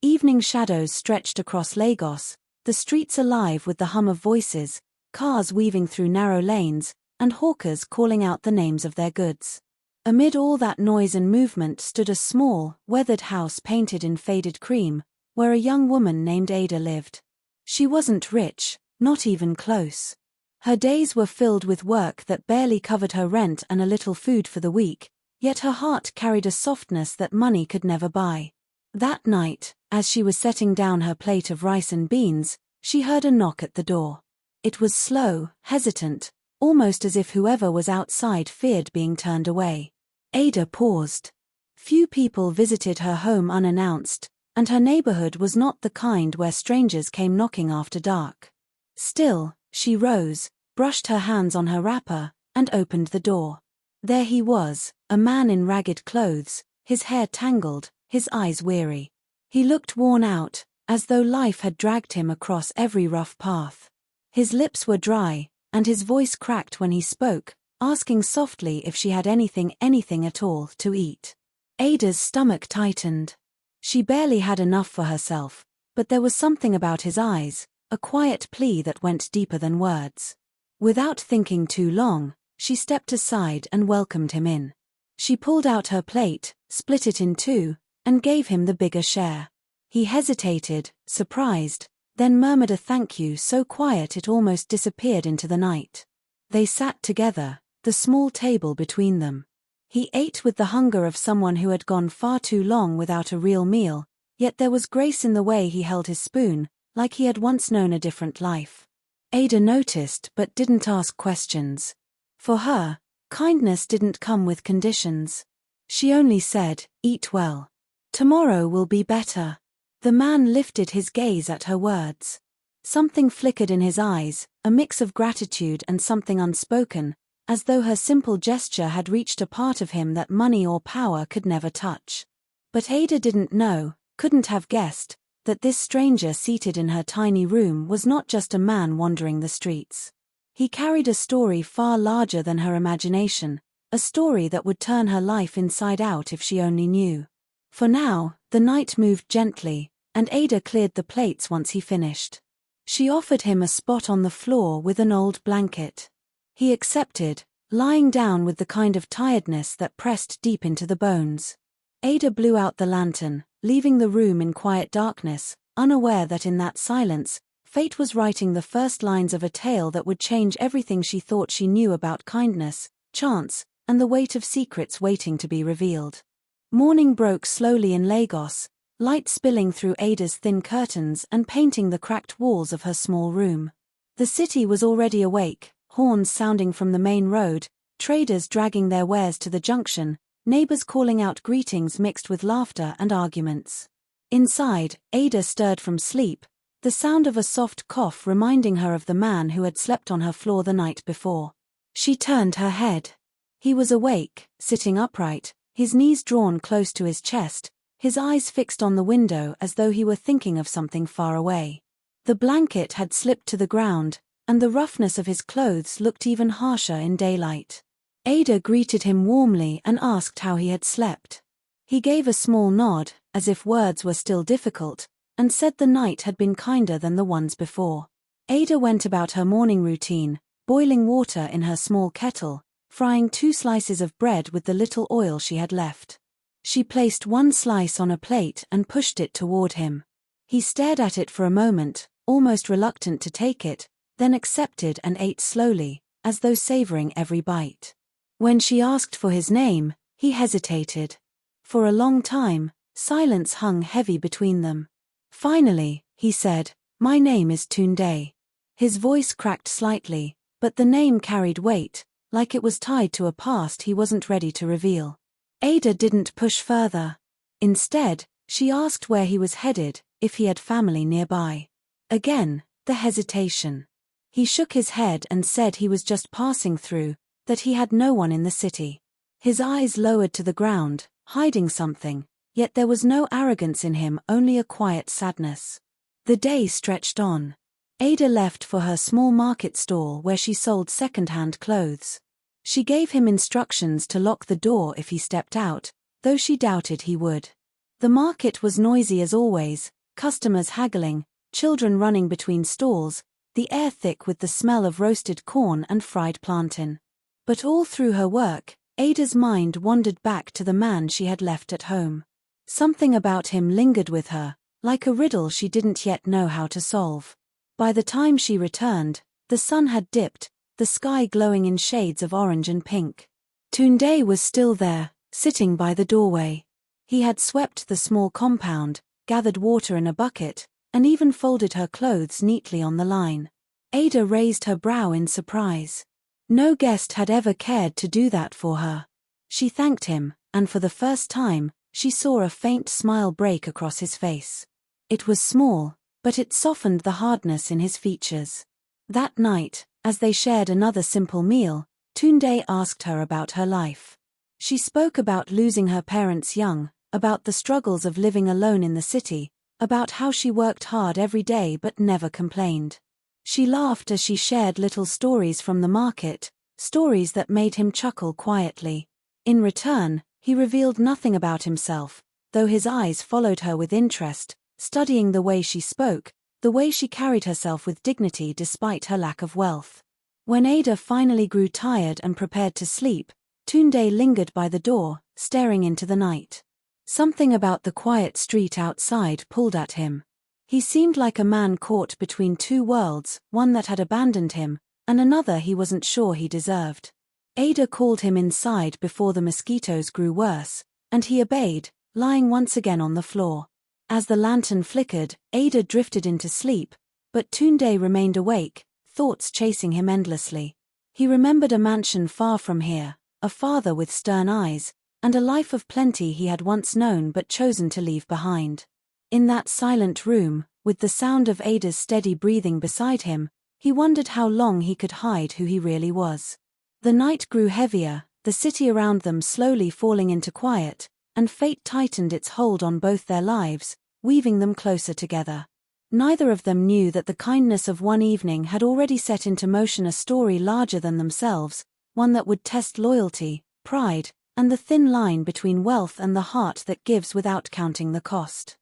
Evening shadows stretched across Lagos, the streets alive with the hum of voices, cars weaving through narrow lanes, and hawkers calling out the names of their goods. Amid all that noise and movement stood a small, weathered house painted in faded cream, where a young woman named Ada lived. She wasn't rich, not even close. Her days were filled with work that barely covered her rent and a little food for the week, yet her heart carried a softness that money could never buy. That night, as she was setting down her plate of rice and beans, she heard a knock at the door. It was slow, hesitant, almost as if whoever was outside feared being turned away. Ada paused. Few people visited her home unannounced, and her neighborhood was not the kind where strangers came knocking after dark. Still, she rose, brushed her hands on her wrapper, and opened the door. There he was, a man in ragged clothes, his hair tangled, his eyes weary. He looked worn out, as though life had dragged him across every rough path. His lips were dry, and his voice cracked when he spoke, asking softly if she had anything at all to eat. Ada's stomach tightened. She barely had enough for herself, but there was something about his eyes, a quiet plea that went deeper than words. Without thinking too long, she stepped aside and welcomed him in. She pulled out her plate, split it in two, and gave him the bigger share. He hesitated, surprised, then murmured a thank you so quiet it almost disappeared into the night. They sat together, the small table between them. He ate with the hunger of someone who had gone far too long without a real meal, yet there was grace in the way he held his spoon, like he had once known a different life. Ada noticed but didn't ask questions. For her, kindness didn't come with conditions. She only said, "Eat well. Tomorrow will be better." The man lifted his gaze at her words. Something flickered in his eyes, a mix of gratitude and something unspoken, as though her simple gesture had reached a part of him that money or power could never touch. But Ada didn't know, couldn't have guessed, that this stranger seated in her tiny room was not just a man wandering the streets. He carried a story far larger than her imagination, a story that would turn her life inside out if she only knew. For now, the night moved gently, and Ada cleared the plates once he finished. She offered him a spot on the floor with an old blanket. He accepted, lying down with the kind of tiredness that pressed deep into the bones. Ada blew out the lantern, leaving the room in quiet darkness, unaware that in that silence, fate was writing the first lines of a tale that would change everything she thought she knew about kindness, chance, and the weight of secrets waiting to be revealed. Morning broke slowly in Lagos, light spilling through Ada's thin curtains and painting the cracked walls of her small room. The city was already awake, horns sounding from the main road, traders dragging their wares to the junction, neighbors calling out greetings mixed with laughter and arguments. Inside, Ada stirred from sleep, the sound of a soft cough reminding her of the man who had slept on her floor the night before. She turned her head. He was awake, sitting upright, his knees drawn close to his chest, his eyes fixed on the window as though he were thinking of something far away. The blanket had slipped to the ground, and the roughness of his clothes looked even harsher in daylight. Ada greeted him warmly and asked how he had slept. He gave a small nod, as if words were still difficult, and said the night had been kinder than the ones before. Ada went about her morning routine, boiling water in her small kettle, frying 2 slices of bread with the little oil she had left. She placed one slice on a plate and pushed it toward him. He stared at it for a moment, almost reluctant to take it, then accepted and ate slowly, as though savoring every bite. When she asked for his name, he hesitated. For a long time, silence hung heavy between them. Finally, he said, "My name is Tunde." His voice cracked slightly, but the name carried weight, like it was tied to a past he wasn't ready to reveal. Ada didn't push further. Instead, she asked where he was headed, if he had family nearby. Again, the hesitation. He shook his head and said he was just passing through, that he had no one in the city. His eyes lowered to the ground, hiding something, yet there was no arrogance in him, only a quiet sadness. The day stretched on. Ada left for her small market stall where she sold second-hand clothes. She gave him instructions to lock the door if he stepped out, though she doubted he would. The market was noisy as always, customers haggling, children running between stalls, the air thick with the smell of roasted corn and fried plantain. But all through her work, Ada's mind wandered back to the man she had left at home. Something about him lingered with her, like a riddle she didn't yet know how to solve. By the time she returned, the sun had dipped, the sky glowing in shades of orange and pink. Tunde was still there, sitting by the doorway. He had swept the small compound, gathered water in a bucket, and even folded her clothes neatly on the line. Ada raised her brow in surprise. No guest had ever cared to do that for her. She thanked him, and for the first time, she saw a faint smile break across his face. It was small, but it softened the hardness in his features. That night, as they shared another simple meal, Tunde asked her about her life. She spoke about losing her parents young, about the struggles of living alone in the city, about how she worked hard every day but never complained. She laughed as she shared little stories from the market, stories that made him chuckle quietly. In return, he revealed nothing about himself, though his eyes followed her with interest, studying the way she spoke, the way she carried herself with dignity despite her lack of wealth. When Ada finally grew tired and prepared to sleep, Tunde lingered by the door, staring into the night. Something about the quiet street outside pulled at him. He seemed like a man caught between two worlds, one that had abandoned him, and another he wasn't sure he deserved. Ada called him inside before the mosquitoes grew worse, and he obeyed, lying once again on the floor. As the lantern flickered, Ada drifted into sleep, but Tunde remained awake, thoughts chasing him endlessly. He remembered a mansion far from here, a father with stern eyes, and a life of plenty he had once known but chosen to leave behind. In that silent room, with the sound of Ada's steady breathing beside him, he wondered how long he could hide who he really was. The night grew heavier, the city around them slowly falling into quiet, and fate tightened its hold on both their lives, weaving them closer together. Neither of them knew that the kindness of one evening had already set into motion a story larger than themselves, one that would test loyalty, pride, and the thin line between wealth and the heart that gives without counting the cost.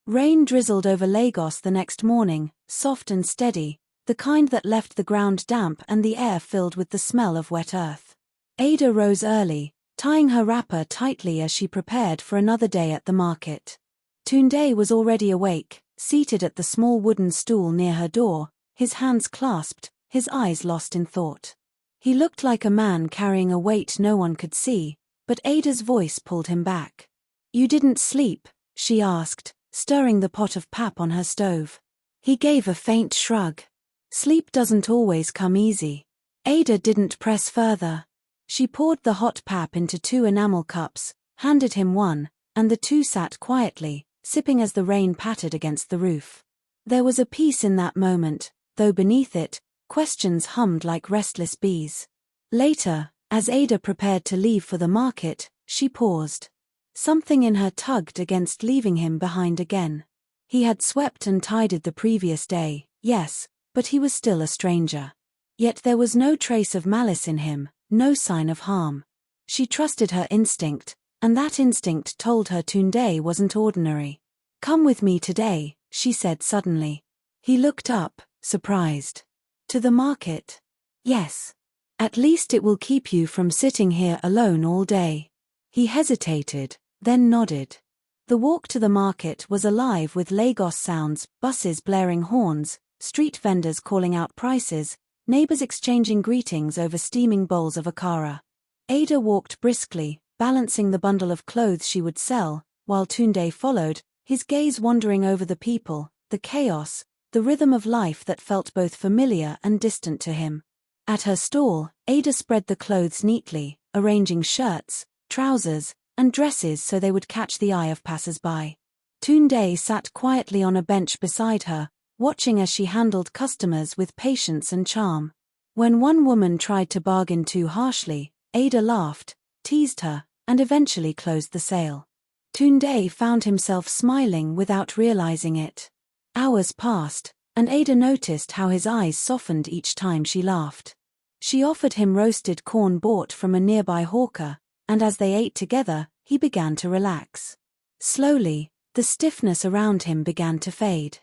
Rain drizzled over Lagos the next morning, soft and steady, the kind that left the ground damp and the air filled with the smell of wet earth. Ada rose early, tying her wrapper tightly as she prepared for another day at the market. Tunde was already awake, seated at the small wooden stool near her door, his hands clasped, his eyes lost in thought. He looked like a man carrying a weight no one could see, but Ada's voice pulled him back. "You didn't sleep?" she asked, stirring the pot of pap on her stove. He gave a faint shrug. "Sleep doesn't always come easy." Ada didn't press further. She poured the hot pap into 2 enamel cups, handed him one, and the two sat quietly, sipping as the rain pattered against the roof. There was a peace in that moment, though beneath it, questions hummed like restless bees. Later, as Ada prepared to leave for the market, she paused. Something in her tugged against leaving him behind again. He had swept and tidied the previous day, yes, but he was still a stranger. Yet there was no trace of malice in him, no sign of harm. She trusted her instinct, and that instinct told her Tunde wasn't ordinary. "Come with me today," she said suddenly. He looked up, surprised. "To the market?" "Yes. At least it will keep you from sitting here alone all day." He hesitated, then nodded. The walk to the market was alive with Lagos sounds, buses blaring horns, street vendors calling out prices, neighbors exchanging greetings over steaming bowls of akara. Ada walked briskly, balancing the bundle of clothes she would sell, while Tunde followed, his gaze wandering over the people, the chaos, the rhythm of life that felt both familiar and distant to him. At her stall, Ada spread the clothes neatly, arranging shirts, trousers, and dresses so they would catch the eye of passers-by. Tunde sat quietly on a bench beside her, watching as she handled customers with patience and charm. When one woman tried to bargain too harshly, Ada laughed, teased her, and eventually closed the sale. Tunde found himself smiling without realizing it. Hours passed, and Ada noticed how his eyes softened each time she laughed. She offered him roasted corn bought from a nearby hawker, and as they ate together, he began to relax. Slowly, the stiffness around him began to fade.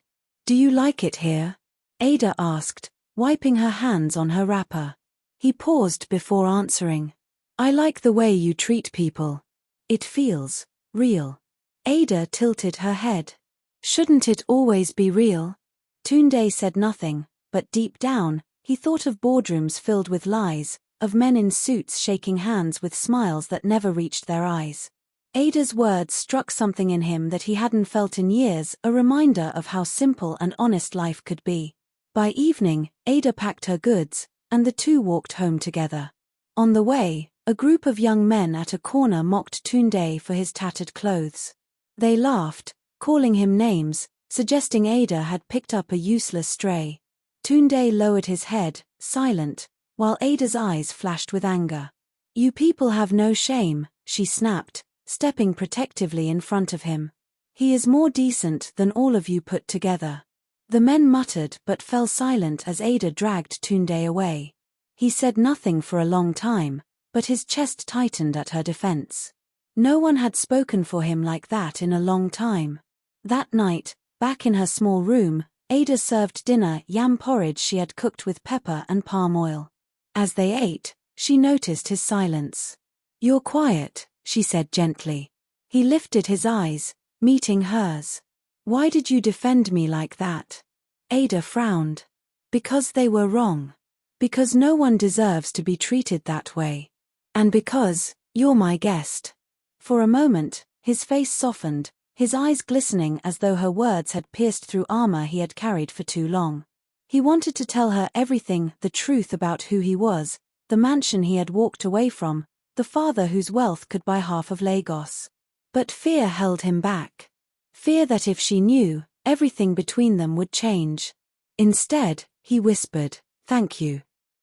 "Do you like it here?" Ada asked, wiping her hands on her wrapper. He paused before answering. "I like the way you treat people. It feels real." Ada tilted her head. "Shouldn't it always be real?" Tunde said nothing, but deep down, he thought of boardrooms filled with lies, of men in suits shaking hands with smiles that never reached their eyes. Ada's words struck something in him that he hadn't felt in years, a reminder of how simple and honest life could be. By evening, Ada packed her goods, and the two walked home together. On the way, a group of young men at a corner mocked Tunde for his tattered clothes. They laughed, calling him names, suggesting Ada had picked up a useless stray. Tunde lowered his head, silent, while Ada's eyes flashed with anger. "You people have no shame," she snapped, stepping protectively in front of him. "He is more decent than all of you put together." The men muttered but fell silent as Ada dragged Tunde away. He said nothing for a long time, but his chest tightened at her defense. No one had spoken for him like that in a long time. That night, back in her small room, Ada served dinner yam porridge she had cooked with pepper and palm oil. As they ate, she noticed his silence. "You're quiet," she said gently. He lifted his eyes, meeting hers. "Why did you defend me like that?" Ada frowned. "Because they were wrong. Because no one deserves to be treated that way. And because you're my guest." For a moment, his face softened, his eyes glistening as though her words had pierced through armor he had carried for too long. He wanted to tell her everything, the truth about who he was, the mansion he had walked away from, the father whose wealth could buy half of Lagos. But fear held him back. Fear that if she knew, everything between them would change. Instead, he whispered, "Thank you."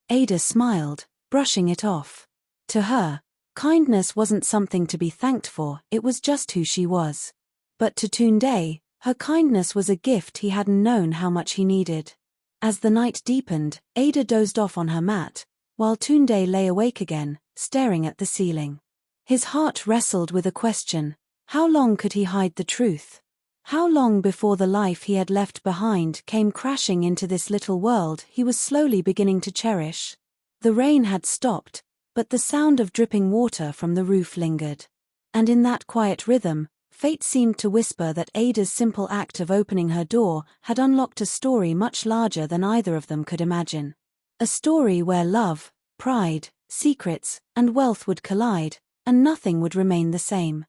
Ada smiled, brushing it off. To her, kindness wasn't something to be thanked for, it was just who she was. But to Tunde, her kindness was a gift he hadn't known how much he needed. As the night deepened, Ada dozed off on her mat, while Tunde lay awake again, staring at the ceiling. His heart wrestled with a question: how long could he hide the truth? How long before the life he had left behind came crashing into this little world he was slowly beginning to cherish? The rain had stopped, but the sound of dripping water from the roof lingered. And in that quiet rhythm, fate seemed to whisper that Ada's simple act of opening her door had unlocked a story much larger than either of them could imagine. A story where love, pride, secrets, and wealth would collide, and nothing would remain the same.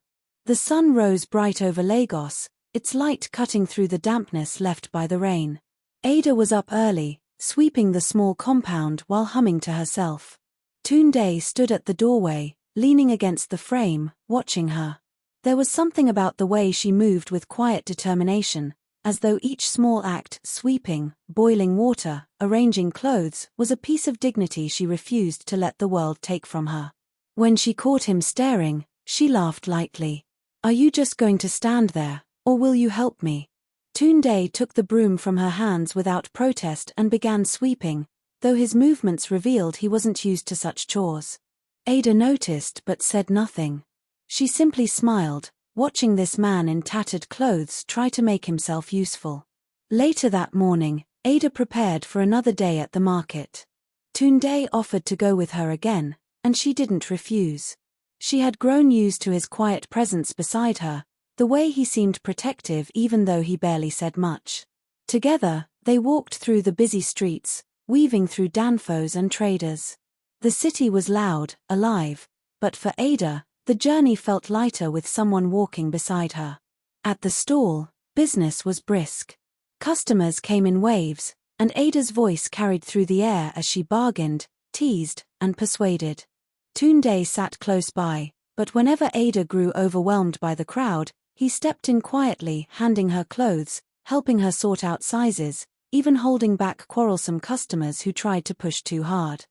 The sun rose bright over Lagos, its light cutting through the dampness left by the rain. Ada was up early, sweeping the small compound while humming to herself. Tunde stood at the doorway, leaning against the frame, watching her. There was something about the way she moved with quiet determination, as though each small act, sweeping, boiling water, arranging clothes, was a piece of dignity she refused to let the world take from her. When she caught him staring, she laughed lightly. "Are you just going to stand there, or will you help me?" Tunde took the broom from her hands without protest and began sweeping, though his movements revealed he wasn't used to such chores. Ada noticed but said nothing. She simply smiled, watching this man in tattered clothes try to make himself useful. Later that morning, Ada prepared for another day at the market. Tunde offered to go with her again, and she didn't refuse. She had grown used to his quiet presence beside her, the way he seemed protective even though he barely said much. Together, they walked through the busy streets, weaving through danfos and traders. The city was loud, alive, but for Ada, the journey felt lighter with someone walking beside her. At the stall, business was brisk. Customers came in waves, and Ada's voice carried through the air as she bargained, teased, and persuaded. Tunde sat close by, but whenever Ada grew overwhelmed by the crowd, he stepped in quietly, handing her clothes, helping her sort out sizes, even holding back quarrelsome customers who tried to push too hard.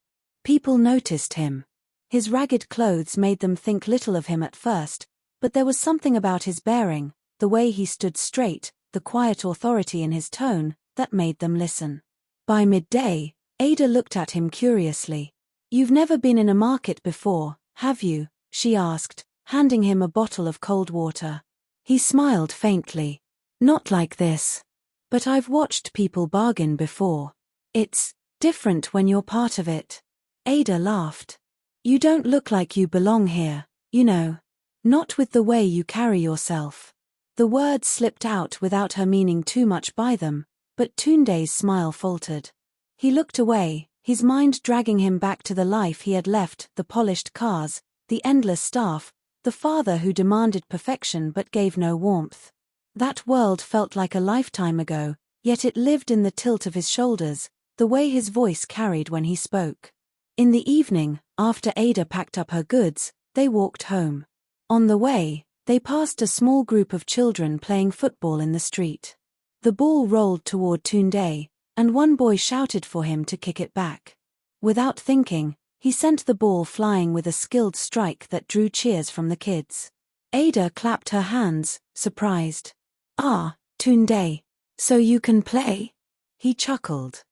People noticed him. His ragged clothes made them think little of him at first, but there was something about his bearing, the way he stood straight, the quiet authority in his tone, that made them listen. By midday, Ada looked at him curiously. "You've never been in a market before, have you?" she asked, handing him a bottle of cold water. He smiled faintly. Not like this. But I've watched people bargain before. It's different when you're part of it. Ada laughed. You don't look like you belong here, you know. Not with the way you carry yourself. The words slipped out without her meaning too much by them, but Tunde's smile faltered. He looked away, his mind dragging him back to the life he had left, the polished cars, the endless staff, the father who demanded perfection but gave no warmth. That world felt like a lifetime ago, yet it lived in the tilt of his shoulders, the way his voice carried when he spoke. In the evening, after Ada packed up her goods, they walked home. On the way, they passed a small group of children playing football in the street. The ball rolled toward Tunde, and one boy shouted for him to kick it back. Without thinking, he sent the ball flying with a skilled strike that drew cheers from the kids. Ada clapped her hands, surprised. Ah, Tunde. So you can play? He chuckled.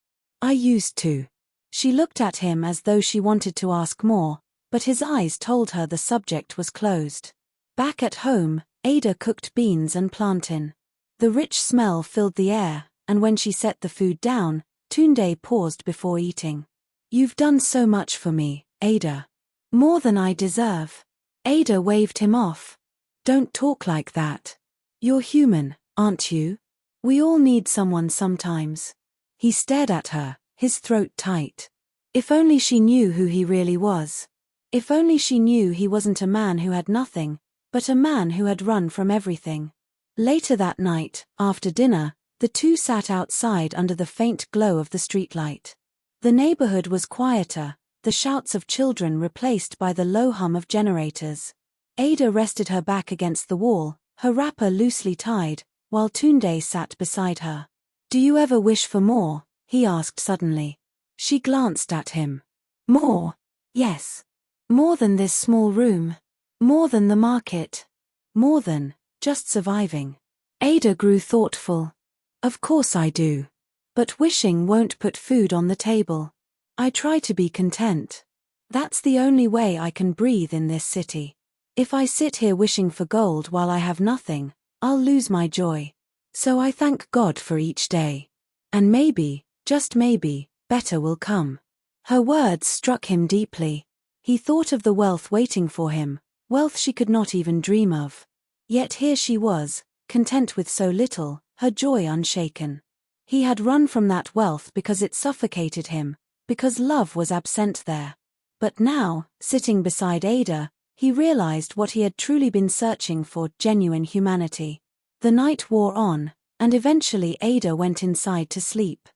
I used to. She looked at him as though she wanted to ask more, but his eyes told her the subject was closed. Back at home, Ada cooked beans and plantain. The rich smell filled the air, and when she set the food down, Tunde paused before eating. You've done so much for me, Ada. More than I deserve. Ada waved him off. Don't talk like that. You're human, aren't you? We all need someone sometimes. He stared at her, his throat tight. If only she knew who he really was. If only she knew he wasn't a man who had nothing, but a man who had run from everything. Later that night, after dinner, the two sat outside under the faint glow of the streetlight. The neighborhood was quieter, the shouts of children replaced by the low hum of generators. Ada rested her back against the wall, her wrapper loosely tied, while Tunde sat beside her. Do you ever wish for more? He asked suddenly. She glanced at him. More? Yes. More than this small room. More than the market. More than just surviving. Ada grew thoughtful. Of course I do. But wishing won't put food on the table. I try to be content. That's the only way I can breathe in this city. If I sit here wishing for gold while I have nothing, I'll lose my joy. So I thank God for each day. And maybe, just maybe, better will come. Her words struck him deeply. He thought of the wealth waiting for him, wealth she could not even dream of. Yet here she was, content with so little, her joy unshaken. He had run from that wealth because it suffocated him, because love was absent there. But now, sitting beside Ada, he realized what he had truly been searching for, genuine humanity. The night wore on, and eventually Ada went inside to sleep.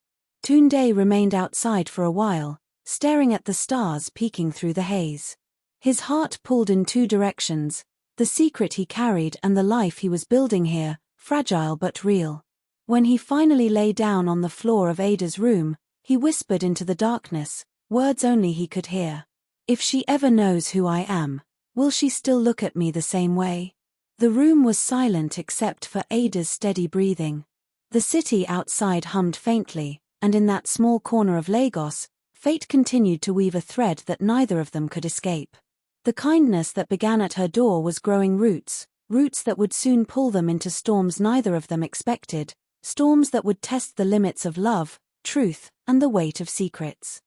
Tunde remained outside for a while, staring at the stars peeking through the haze. His heart pulled in two directions, the secret he carried and the life he was building here, fragile but real. When he finally lay down on the floor of Ada's room, he whispered into the darkness, words only he could hear. If she ever knows who I am, will she still look at me the same way? The room was silent except for Ada's steady breathing. The city outside hummed faintly, and in that small corner of Lagos, fate continued to weave a thread that neither of them could escape. The kindness that began at her door was growing roots, roots that would soon pull them into storms neither of them expected, storms that would test the limits of love, truth, and the weight of secrets.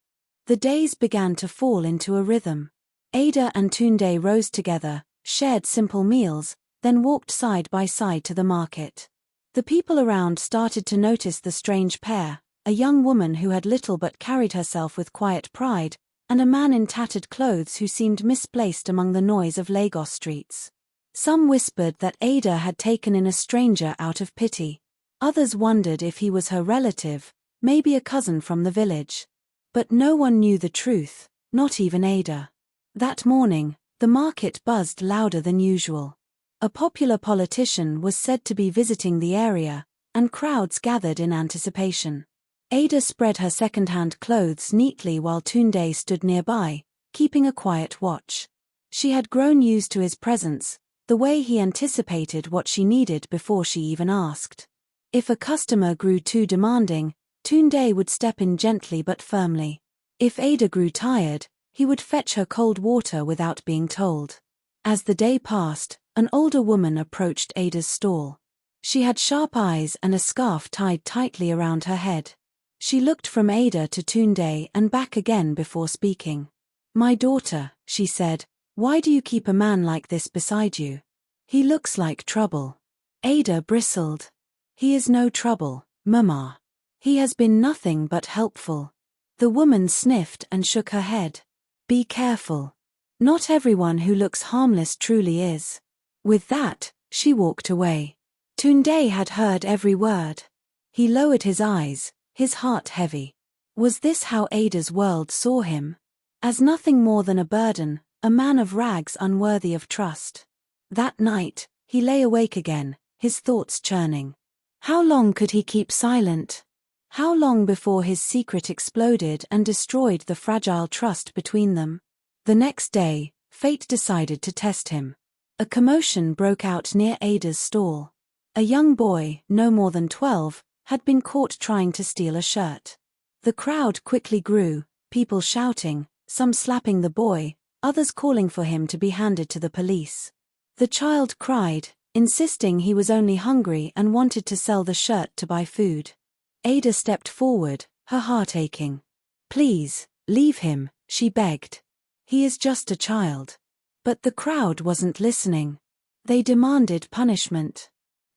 The days began to fall into a rhythm. Ada and Tunde rose together, shared simple meals, then walked side by side to the market. The people around started to notice the strange pair, a young woman who had little but carried herself with quiet pride, and a man in tattered clothes who seemed misplaced among the noise of Lagos streets. Some whispered that Ada had taken in a stranger out of pity. Others wondered if he was her relative, maybe a cousin from the village. But no one knew the truth, not even Ada. That morning, the market buzzed louder than usual. A popular politician was said to be visiting the area, and crowds gathered in anticipation. Ada spread her second-hand clothes neatly while Tunde stood nearby, keeping a quiet watch. She had grown used to his presence, the way he anticipated what she needed before she even asked. If a customer grew too demanding, Tunde would step in gently but firmly. If Ada grew tired, he would fetch her cold water without being told. As the day passed, An older woman approached Ada's stall. She had sharp eyes and a scarf tied tightly around her head. She looked from Ada to Tunde and back again before speaking. "My daughter," she said, "why do you keep a man like this beside you? He looks like trouble." Ada bristled. "He is no trouble, Mama. He has been nothing but helpful." The woman sniffed and shook her head. "Be careful. Not everyone who looks harmless truly is." With that, she walked away. Tunde had heard every word. He lowered his eyes, his heart heavy. Was this how Ada's world saw him? As nothing more than a burden, a man of rags unworthy of trust. That night, he lay awake again, his thoughts churning. How long could he keep silent? How long before his secret exploded and destroyed the fragile trust between them? The next day, fate decided to test him. A commotion broke out near Ada's stall. A young boy, no more than 12, had been caught trying to steal a shirt. The crowd quickly grew, people shouting, some slapping the boy, others calling for him to be handed to the police. The child cried, insisting he was only hungry and wanted to sell the shirt to buy food. Ada stepped forward, her heart aching. "Please, leave him," she begged. "He is just a child." But the crowd wasn't listening. They demanded punishment.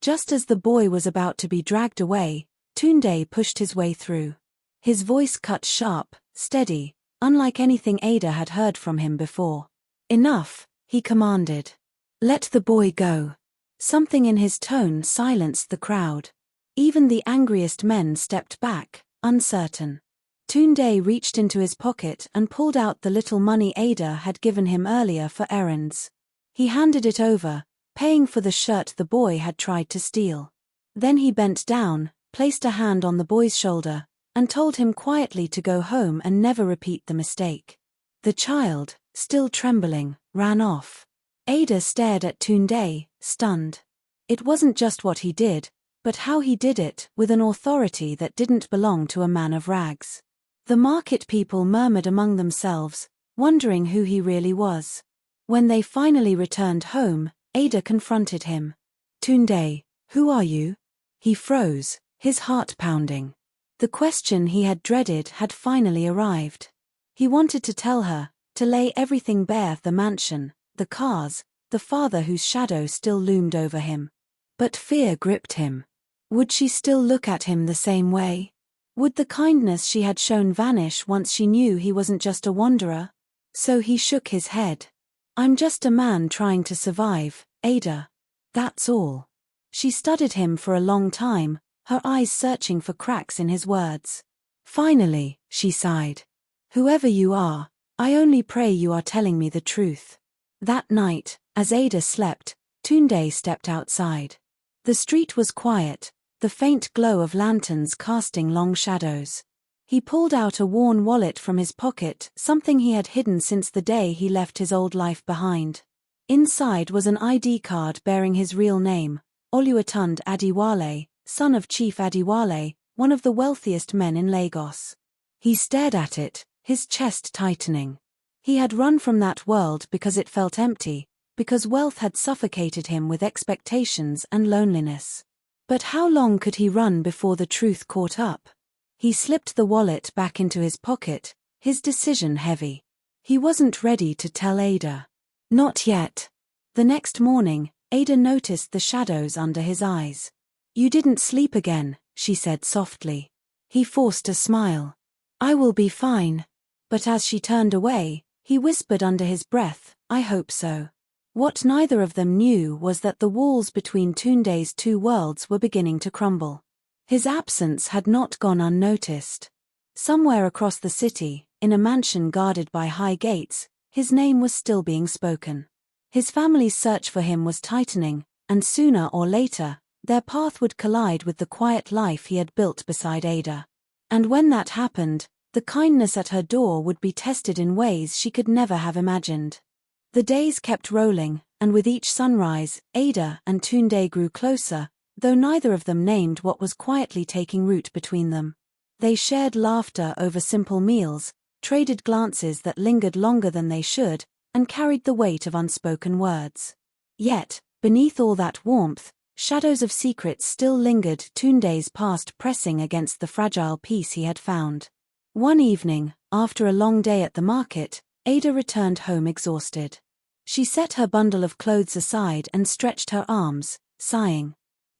Just as the boy was about to be dragged away, Tunde pushed his way through. His voice cut sharp, steady, unlike anything Ada had heard from him before. "Enough," he commanded. "Let the boy go." Something in his tone silenced the crowd. Even the angriest men stepped back, uncertain. Tunde reached into his pocket and pulled out the little money Ada had given him earlier for errands. He handed it over, paying for the shirt the boy had tried to steal. Then he bent down, placed a hand on the boy's shoulder, and told him quietly to go home and never repeat the mistake. The child, still trembling, ran off. Ada stared at Tunde, stunned. It wasn't just what he did, but how he did it, with an authority that didn't belong to a man of rags. The market people murmured among themselves, wondering who he really was. When they finally returned home, Ada confronted him. "Tunde, who are you?" He froze, his heart pounding. The question he had dreaded had finally arrived. He wanted to tell her, to lay everything bare, the mansion, the cars, the father whose shadow still loomed over him. But fear gripped him. Would she still look at him the same way? Would the kindness she had shown vanish once she knew he wasn't just a wanderer? So he shook his head. "I'm just a man trying to survive, Ada. That's all." She studied him for a long time, her eyes searching for cracks in his words. Finally, she sighed. "Whoever you are, I only pray you are telling me the truth." That night, as Ada slept, Tunde stepped outside. The street was quiet, the faint glow of lanterns casting long shadows. He pulled out a worn wallet from his pocket, something he had hidden since the day he left his old life behind. Inside was an ID card bearing his real name, Oluwatund Adiwale, son of Chief Adiwale, one of the wealthiest men in Lagos. He stared at it, his chest tightening. He had run from that world because it felt empty, because wealth had suffocated him with expectations and loneliness. But how long could he run before the truth caught up? He slipped the wallet back into his pocket, his decision heavy. He wasn't ready to tell Ada. Not yet. The next morning, Ada noticed the shadows under his eyes. "You didn't sleep again," she said softly. He forced a smile. "I will be fine." But as she turned away, he whispered under his breath, "I hope so." What neither of them knew was that the walls between Tunde's two worlds were beginning to crumble. His absence had not gone unnoticed. Somewhere across the city, in a mansion guarded by high gates, his name was still being spoken. His family's search for him was tightening, and sooner or later, their path would collide with the quiet life he had built beside Ada. And when that happened, the kindness at her door would be tested in ways she could never have imagined. The days kept rolling, and with each sunrise, Ada and Tunde grew closer, though neither of them named what was quietly taking root between them. They shared laughter over simple meals, traded glances that lingered longer than they should, and carried the weight of unspoken words. Yet, Beneath all that warmth, shadows of secrets still lingered, Tunde's past pressing against the fragile peace he had found. One evening, after a long day at the market, Ada returned home exhausted. She set her bundle of clothes aside and stretched her arms, sighing.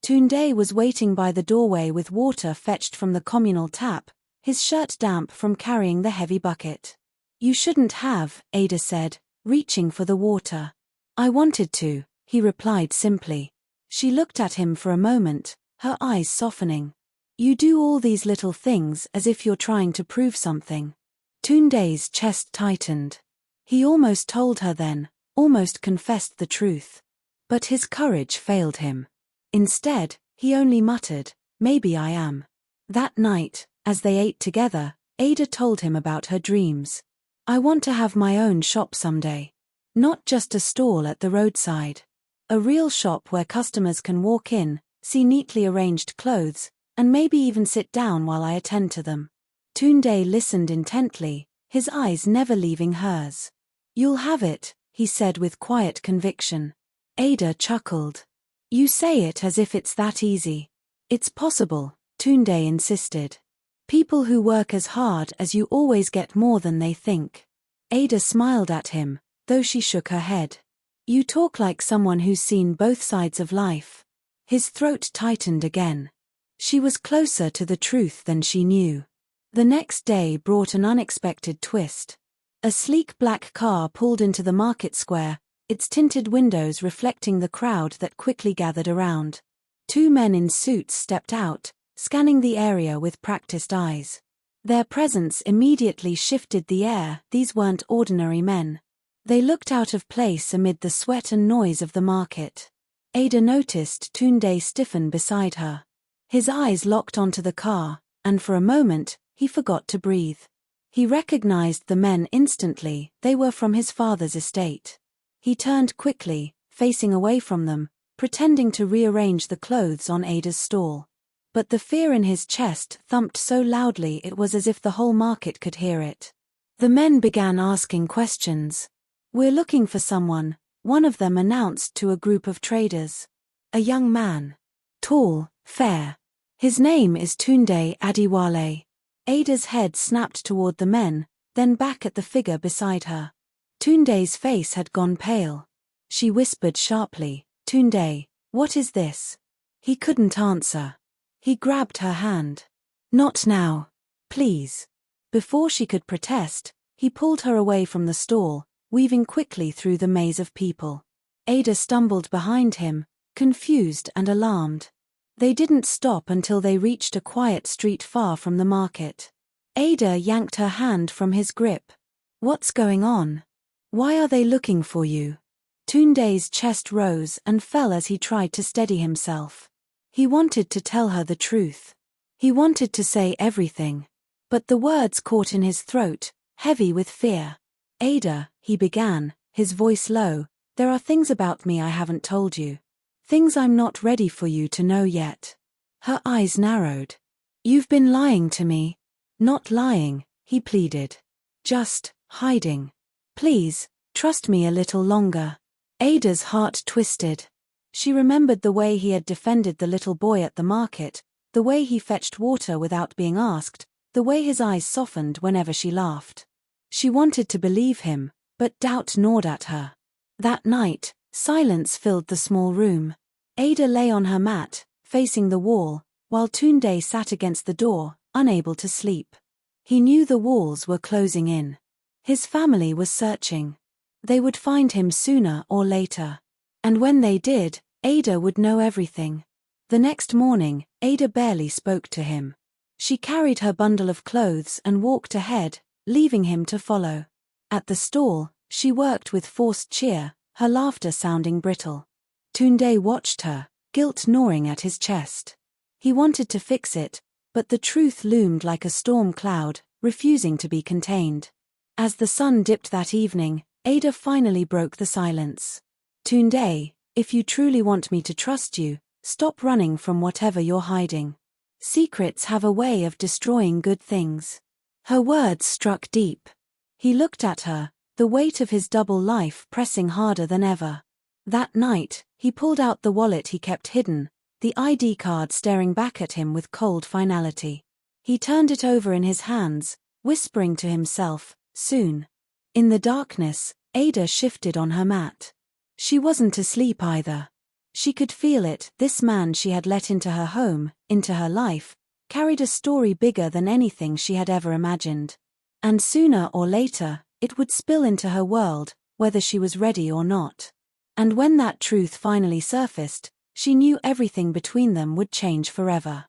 Tunde was waiting by the doorway with water fetched from the communal tap, his shirt damp from carrying the heavy bucket. "You shouldn't have," Ada said, reaching for the water. "I wanted to," he replied simply. She looked at him for a moment, her eyes softening. "You do all these little things as if you're trying to prove something." Tunde's chest tightened. He almost told her then, almost confessed the truth. But his courage failed him. Instead, he only muttered, "Maybe I am." That night, as they ate together, Ada told him about her dreams. "I want to have my own shop someday. Not just a stall at the roadside. A real shop where customers can walk in, see neatly arranged clothes, and maybe even sit down while I attend to them." Tunde listened intently, his eyes never leaving hers. "You'll have it," he said with quiet conviction. Ada chuckled. "You say it as if it's that easy." "It's possible," Tunde insisted. "People who work as hard as you always get more than they think." Ada smiled at him, though she shook her head. "You talk like someone who's seen both sides of life." His throat tightened again. She was closer to the truth than she knew. The next day brought an unexpected twist. A sleek black car pulled into the market square, its tinted windows reflecting the crowd that quickly gathered around. Two men in suits stepped out, scanning the area with practiced eyes. Their presence immediately shifted the air. These weren't ordinary men. They looked out of place amid the sweat and noise of the market. Ada noticed Tunde stiffen beside her. His eyes locked onto the car, and for a moment, he forgot to breathe. He recognized the men instantly. They were from his father's estate. He turned quickly, facing away from them, pretending to rearrange the clothes on Ada's stall. But the fear in his chest thumped so loudly it was as if the whole market could hear it. The men began asking questions. "We're looking for someone," one of them announced to a group of traders. "A young man. Tall, fair. His name is Tunde Adiwale." Ada's head snapped toward the men, then back at the figure beside her. Tunde's face had gone pale. She whispered sharply, "Tunde, what is this?" He couldn't answer. He grabbed her hand. "Not now. Please." Before she could protest, he pulled her away from the stall, weaving quickly through the maze of people. Ada stumbled behind him, confused and alarmed. They didn't stop until they reached a quiet street far from the market. Ada yanked her hand from his grip. "What's going on? Why are they looking for you?" Tunde's chest rose and fell as he tried to steady himself. He wanted to tell her the truth. He wanted to say everything. But the words caught in his throat, heavy with fear. "Ada," he began, his voice low, "there are things about me I haven't told you. Things I'm not ready for you to know yet." Her eyes narrowed. "You've been lying to me." "Not lying," he pleaded. "Just hiding. Please, trust me a little longer." Ada's heart twisted. She remembered the way he had defended the little boy at the market, the way he fetched water without being asked, the way his eyes softened whenever she laughed. She wanted to believe him, but doubt gnawed at her. That night, silence filled the small room. Ada lay on her mat, facing the wall, while Tunde sat against the door, unable to sleep. He knew the walls were closing in. His family was searching. They would find him sooner or later. And when they did, Ada would know everything. The next morning, Ada barely spoke to him. She carried her bundle of clothes and walked ahead, leaving him to follow. At the stall, she worked with forced cheer, her laughter sounding brittle. Tunde watched her, guilt gnawing at his chest. He wanted to fix it, but the truth loomed like a storm cloud, refusing to be contained. As the sun dipped that evening, Ada finally broke the silence. "Tunde, if you truly want me to trust you, stop running from whatever you're hiding. Secrets have a way of destroying good things." Her words struck deep. He looked at her, the weight of his double life pressing harder than ever. That night, He pulled out the wallet he kept hidden, the ID card staring back at him with cold finality. He turned it over in his hands, whispering to himself, soon. In the darkness, Ada shifted on her mat. She wasn't asleep either. She could feel it, this man she had let into her home, into her life, carried a story bigger than anything she had ever imagined. And sooner or later, it would spill into her world, whether she was ready or not. And when that truth finally surfaced, she knew everything between them would change forever.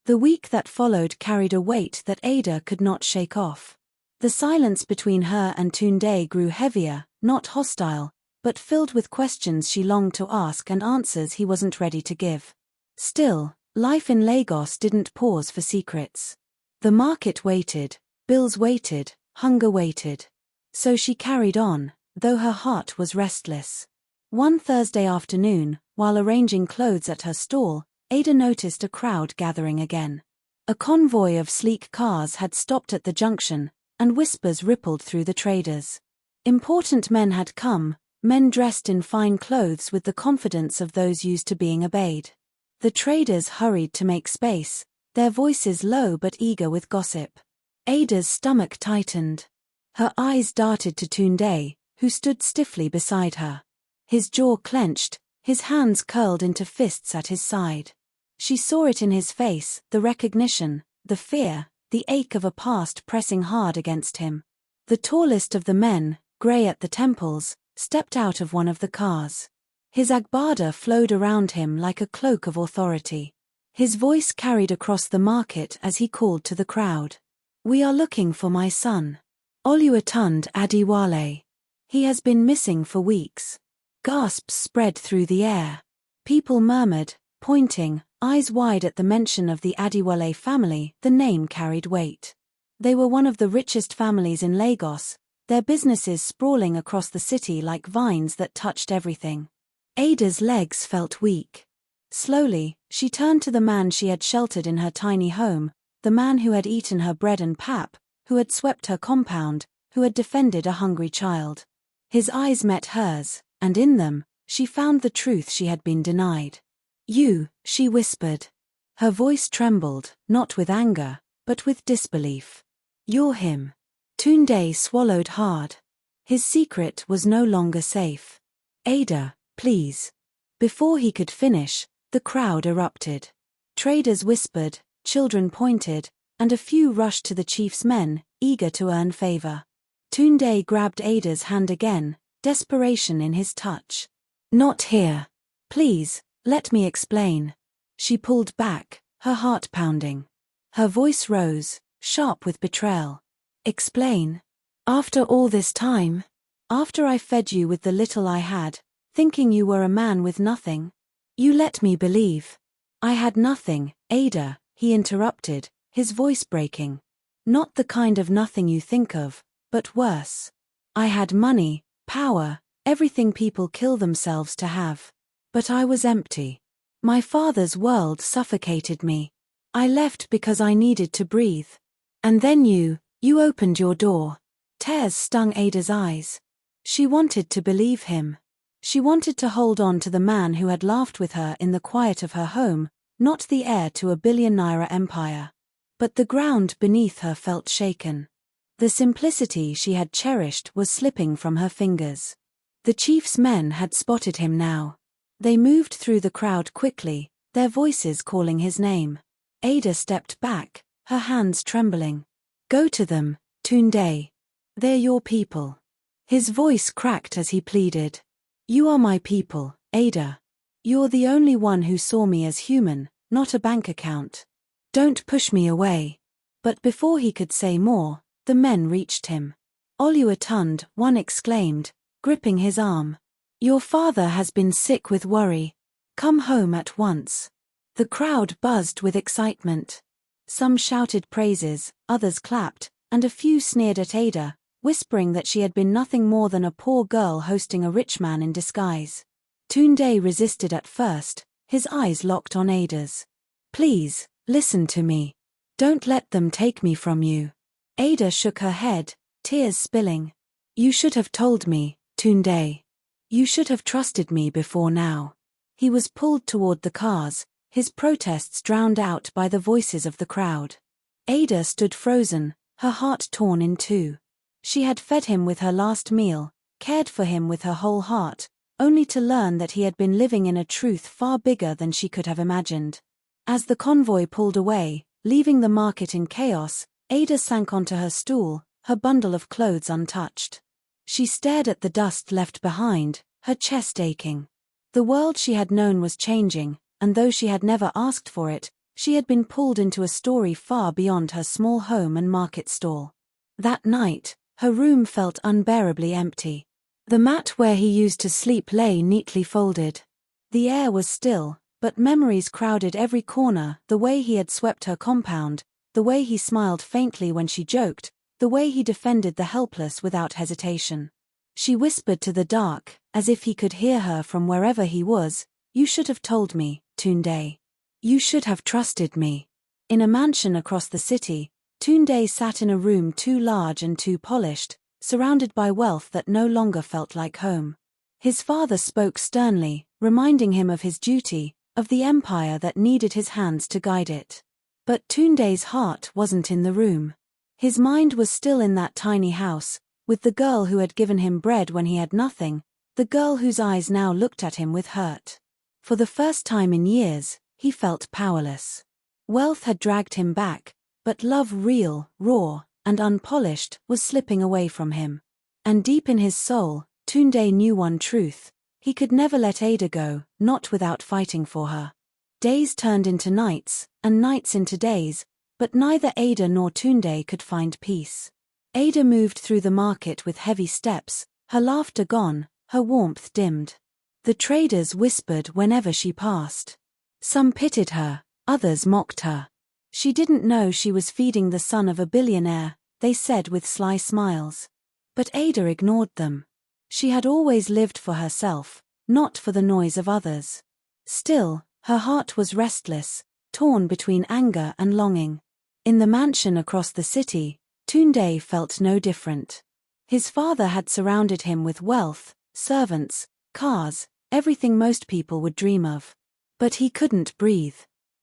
The week that followed carried a weight that Ada could not shake off. The silence between her and Tunde grew heavier, not hostile, but filled with questions she longed to ask and answers he wasn't ready to give. Still, life in Lagos didn't pause for secrets. The market waited, bills waited, hunger waited. So she carried on, though her heart was restless. One Thursday afternoon, while arranging clothes at her stall, Ada noticed a crowd gathering again. A convoy of sleek cars had stopped at the junction, and whispers rippled through the traders. Important men had come, men dressed in fine clothes with the confidence of those used to being obeyed. The traders hurried to make space, their voices low but eager with gossip. Ada's stomach tightened. Her eyes darted to Tunde, who stood stiffly beside her. His jaw clenched, his hands curled into fists at his side. She saw it in his face, the recognition, the fear, the ache of a past pressing hard against him. The tallest of the men, grey at the temples, stepped out of one of the cars. His agbada flowed around him like a cloak of authority. His voice carried across the market as he called to the crowd. "We are looking for my son. Oluwatund Adewale. He has been missing for weeks." Gasps spread through the air. People murmured, pointing, eyes wide at the mention of the Adewale family. The name carried weight. They were one of the richest families in Lagos, their businesses sprawling across the city like vines that touched everything. Ada's legs felt weak. Slowly, she turned to the man she had sheltered in her tiny home, the man who had eaten her bread and pap, who had swept her compound, who had defended a hungry child. His eyes met hers, and in them, she found the truth she had been denied. "You," she whispered. Her voice trembled, not with anger, but with disbelief. "You're him." Tunde swallowed hard. His secret was no longer safe. "Ada, please." Before he could finish, the crowd erupted. Traders whispered, children pointed, and a few rushed to the chief's men, eager to earn favor. Tunde grabbed Ada's hand again, desperation in his touch. "Not here. Please, let me explain." She pulled back, her heart pounding. Her voice rose, sharp with betrayal. "Explain? After all this time? After I fed you with the little I had, thinking you were a man with nothing? You let me believe." "I had nothing, Ada," he interrupted, his voice breaking. "Not the kind of nothing you think of, but worse. I had money, power, everything people kill themselves to have. But I was empty. My father's world suffocated me. I left because I needed to breathe. And then you opened your door." Tears stung Ada's eyes. She wanted to believe him. She wanted to hold on to the man who had laughed with her in the quiet of her home, not the heir to a billion-naira empire. But the ground beneath her felt shaken. The simplicity she had cherished was slipping from her fingers. The chief's men had spotted him now. They moved through the crowd quickly, their voices calling his name. Ada stepped back, her hands trembling. "Go to them, Tunde. They're your people." His voice cracked as he pleaded. "You are my people, Ada. You're the only one who saw me as human, not a bank account. Don't push me away." But before he could say more, the men reached him. "Oluwatund," one exclaimed, gripping his arm. "Your father has been sick with worry. Come home at once." The crowd buzzed with excitement. Some shouted praises, others clapped, and a few sneered at Ada, whispering that she had been nothing more than a poor girl hosting a rich man in disguise. Tunde resisted at first, his eyes locked on Ada's. "Please, listen to me. Don't let them take me from you." Ada shook her head, tears spilling. "You should have told me, Tunde. You should have trusted me before now. He was pulled toward the cars, his protests drowned out by the voices of the crowd. Ada stood frozen, her heart torn in two. She had fed him with her last meal, cared for him with her whole heart, only to learn that he had been living in a truth far bigger than she could have imagined. As the convoy pulled away, leaving the market in chaos, Ada sank onto her stool, her bundle of clothes untouched. She stared at the dust left behind, her chest aching. The world she had known was changing, and though she had never asked for it, she had been pulled into a story far beyond her small home and market stall. That night, her room felt unbearably empty. The mat where he used to sleep lay neatly folded. The air was still, but memories crowded every corner, the way he had swept her compound, the way he smiled faintly when she joked, the way he defended the helpless without hesitation. She whispered to the dark, as if he could hear her from wherever he was, "You should have told me, Tunde. You should have trusted me." In a mansion across the city, Tunde sat in a room too large and too polished, surrounded by wealth that no longer felt like home. His father spoke sternly, reminding him of his duty, of the empire that needed his hands to guide it. But Tunde's heart wasn't in the room. His mind was still in that tiny house, with the girl who had given him bread when he had nothing, the girl whose eyes now looked at him with hurt. For the first time in years, he felt powerless. Wealth had dragged him back, but love, real, raw, and unpolished, was slipping away from him. And deep in his soul, Tunde knew one truth: he could never let Ada go, not without fighting for her. Days turned into nights, and nights into days, but neither Ada nor Tunde could find peace. Ada moved through the market with heavy steps, her laughter gone, her warmth dimmed. The traders whispered whenever she passed. Some pitied her, others mocked her. She didn't know she was feeding the son of a billionaire, they said with sly smiles. But Ada ignored them. She had always lived for herself, not for the noise of others. Still, her heart was restless, torn between anger and longing. In the mansion across the city, Tunde felt no different. His father had surrounded him with wealth, servants, cars, everything most people would dream of. But he couldn't breathe.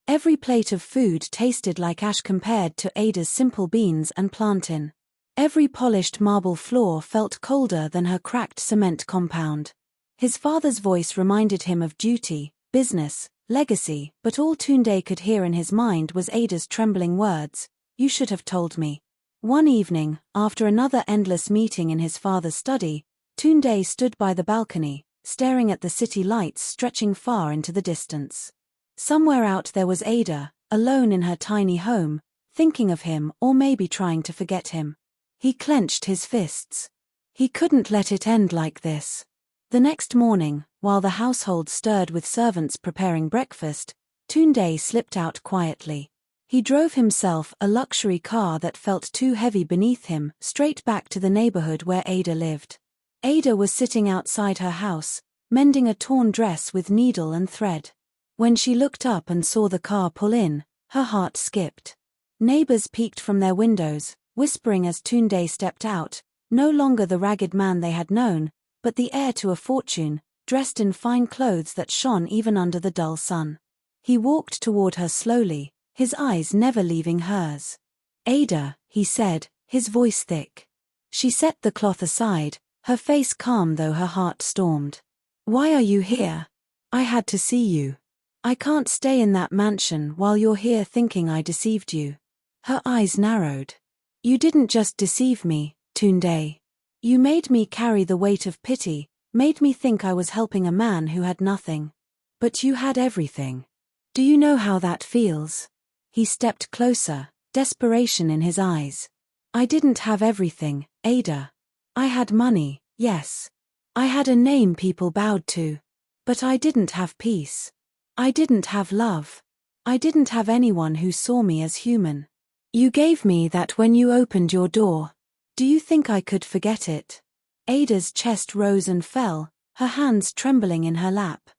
Every plate of food tasted like ash compared to Ada's simple beans and plantain. Every polished marble floor felt colder than her cracked cement compound. His father's voice reminded him of duty, business, legacy, but all Tunde could hear in his mind was Ada's trembling words, "You should have told me." One evening, after another endless meeting in his father's study, Tunde stood by the balcony, staring at the city lights stretching far into the distance. Somewhere out there was Ada, alone in her tiny home, thinking of him or maybe trying to forget him. He clenched his fists. He couldn't let it end like this. The next morning, while the household stirred with servants preparing breakfast, Tunde slipped out quietly. He drove himself a luxury car that felt too heavy beneath him, straight back to the neighborhood where Ada lived. Ada was sitting outside her house, mending a torn dress with needle and thread. When she looked up and saw the car pull in, her heart skipped. Neighbors peeked from their windows, whispering as Tunde stepped out, no longer the ragged man they had known, but the heir to a fortune, dressed in fine clothes that shone even under the dull sun. He walked toward her slowly, his eyes never leaving hers. "Ada," he said, his voice thick. She set the cloth aside, her face calm though her heart stormed. "Why are you here? I had to see you. I can't stay in that mansion while you're here thinking I deceived you." Her eyes narrowed. "You didn't just deceive me, Tunde. You made me carry the weight of pity, made me think I was helping a man who had nothing. But you had everything. Do you know how that feels?" He stepped closer, desperation in his eyes. "I didn't have everything, Ada. I had money, yes. I had a name people bowed to. But I didn't have peace. I didn't have love. I didn't have anyone who saw me as human. You gave me that when you opened your door. Do you think I could forget it?" Ada's chest rose and fell, her hands trembling in her lap.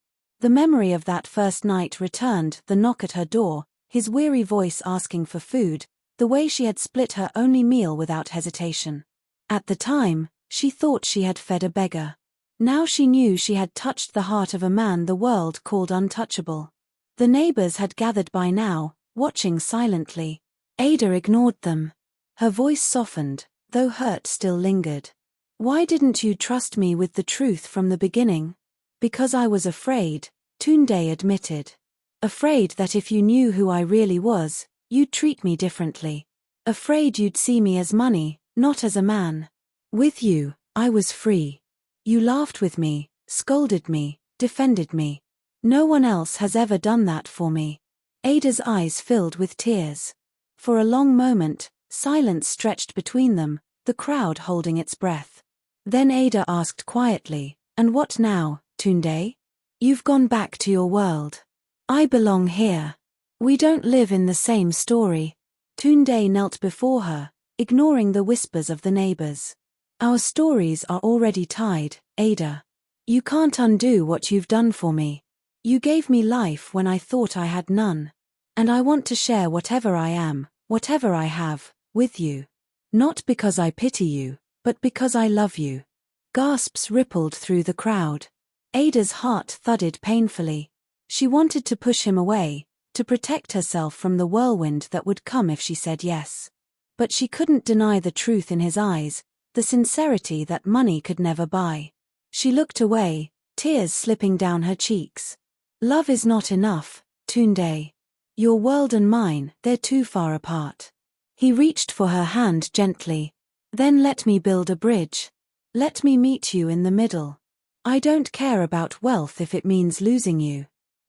The memory of that first night returned, the knock at her door, his weary voice asking for food, the way she had split her only meal without hesitation. At the time, she thought she had fed a beggar. Now she knew she had touched the heart of a man the world called untouchable. The neighbors had gathered by now, watching silently. Ada ignored them. Her voice softened, though hurt still lingered. "Why didn't you trust me with the truth from the beginning?" "Because I was afraid," Tunde admitted. "Afraid that if you knew who I really was, you'd treat me differently. Afraid you'd see me as money, not as a man. With you, I was free. You laughed with me, scolded me, defended me. No one else has ever done that for me." Ada's eyes filled with tears. For a long moment, silence stretched between them, the crowd holding its breath. Then Ada asked quietly, "And what now, Tunde? You've gone back to your world. I belong here. We don't live in the same story." Tunde knelt before her, ignoring the whispers of the neighbors. "Our stories are already tied, Ada. You can't undo what you've done for me. You gave me life when I thought I had none. And I want to share whatever I am, whatever I have, with you. Not because I pity you, but because I love you." Gasps rippled through the crowd. Ada's heart thudded painfully. She wanted to push him away, to protect herself from the whirlwind that would come if she said yes. But she couldn't deny the truth in his eyes, the sincerity that money could never buy. She looked away, tears slipping down her cheeks. "Love is not enough, Tunde. Your world and mine, they're too far apart." He reached for her hand gently. "Then let me build a bridge. Let me meet you in the middle. I don't care about wealth if it means losing you.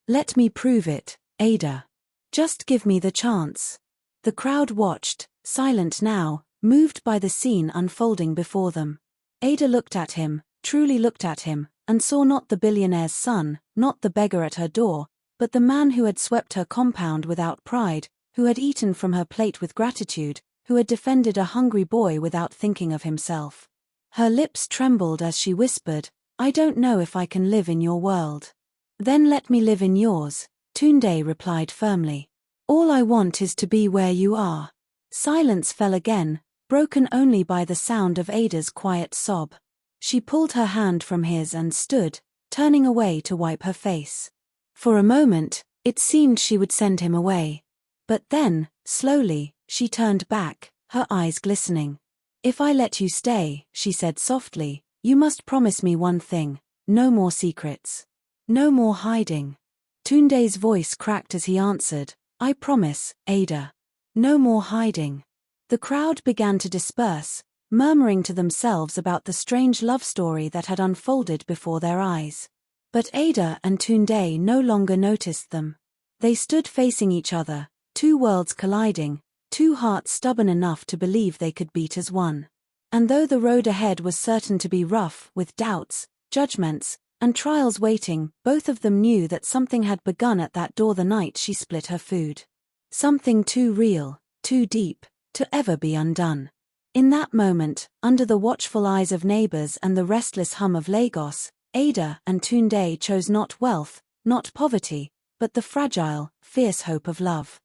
Let me prove it, Ada. Just give me the chance." The crowd watched, silent now, moved by the scene unfolding before them. Ada looked at him, truly looked at him, and saw not the billionaire's son, not the beggar at her door, but the man who had swept her compound without pride, who had eaten from her plate with gratitude, who had defended a hungry boy without thinking of himself. Her lips trembled as she whispered, "I don't know if I can live in your world." "Then let me live in yours," Tunde replied firmly. "All I want is to be where you are." Silence fell again, broken only by the sound of Ada's quiet sob. She pulled her hand from his and stood, turning away to wipe her face. For a moment, it seemed she would send him away. But then, slowly, she turned back, her eyes glistening. "If I let you stay," she said softly, "you must promise me one thing: no more secrets. No more hiding." Tunde's voice cracked as he answered, "I promise, Ada. No more hiding." The crowd began to disperse, murmuring to themselves about the strange love story that had unfolded before their eyes. But Ada and Tunde no longer noticed them. They stood facing each other, two worlds colliding, two hearts stubborn enough to believe they could beat as one. And though the road ahead was certain to be rough, with doubts, judgments, and trials waiting, both of them knew that something had begun at that door the night she split her food. Something too real, too deep, to ever be undone. In that moment, under the watchful eyes of neighbors and the restless hum of Lagos, Ada and Tunde chose not wealth, not poverty, but the fragile, fierce hope of love.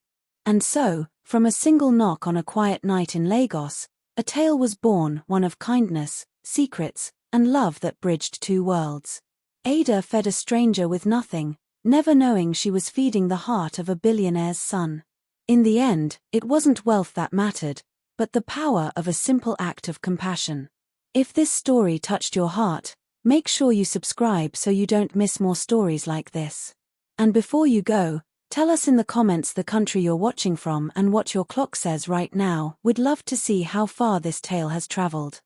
And so, from a single knock on a quiet night in Lagos, a tale was born, one of kindness, secrets, and love that bridged two worlds. Ada fed a stranger with nothing, never knowing she was feeding the heart of a billionaire's son. In the end, it wasn't wealth that mattered, but the power of a simple act of compassion. If this story touched your heart, make sure you subscribe so you don't miss more stories like this. And before you go, tell us in the comments the country you're watching from and what your clock says right now. We'd love to see how far this tale has traveled.